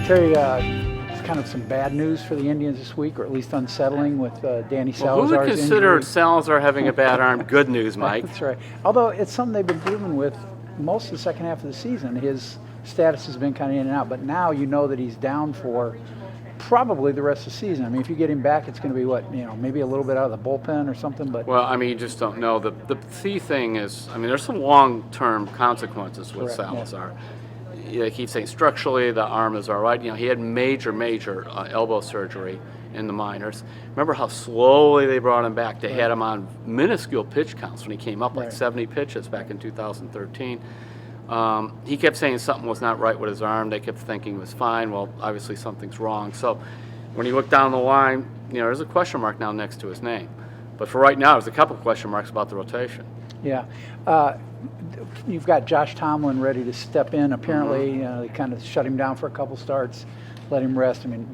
Terry, it's kind of some bad news for the Indians this week, or at least unsettling with Danny Salazar's Who would consider injury. Salazar having a bad arm good news, Mike? That's right. Although it's something they've been dealing with most of the second half of the season. His status has been kind of in and out, but now you know that he's down for probably the rest of the season. I mean, if you get him back, it's going to be maybe a little bit out of the bullpen or something. But Well, I mean, you just don't know. The key thing is, I mean, there's some long-term consequences with Correct, Salazar. They keep saying structurally the arm is all right. He had major elbow surgery in the minors. Remember how slowly they brought him back? They had him on minuscule pitch counts when he came up, like 70 pitches back in 2013. He kept saying something was not right with his arm. They kept thinking it was fine. Well, obviously something's wrong. So when you look down the line, there's a question mark now next to his name. But for right now, there's a couple of question marks about the rotation. yeah. You've got Josh Tomlin ready to step in. Apparently, they kind of shut him down for a couple starts, let him rest. I mean,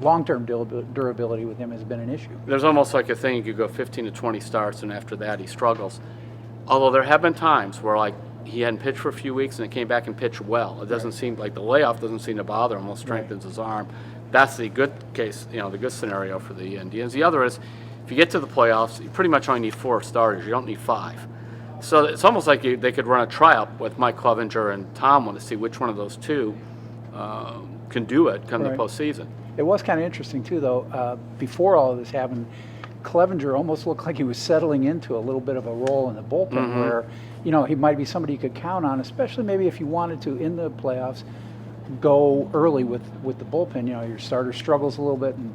long-term durability with him has been an issue. There's almost like a thing, you could go 15 to 20 starts, and after that he struggles. Although there have been times where he hadn't pitched for a few weeks and it came back and pitched well. It doesn't seem like the layoff doesn't seem to bother him. Almost strengthens his arm. That's the good case, the good scenario for the Indians. The other is, if you get to the playoffs, you pretty much only need 4 starters. You don't need 5. So it's almost like they could run a tryout with Mike Clevenger and Tomlin to see which one of those two can do it come the postseason. It was kind of interesting too, though. Before all of this happened, Clevenger almost looked like he was settling into a little bit of a role in the bullpen, where he might be somebody you could count on, especially maybe if you wanted to in the playoffs go early with the bullpen. Your starter struggles a little bit, and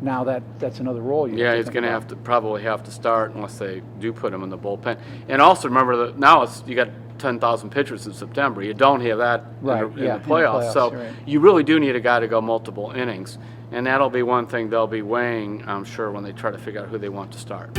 now that's another role. He's going to probably have to start unless they do put him in the bullpen. And also remember that now you got 10,000 pitchers in September. You don't have that in the playoffs. So you really do need a guy to go multiple innings. And that'll be one thing they'll be weighing, I'm sure, when they try to figure out who they want to start.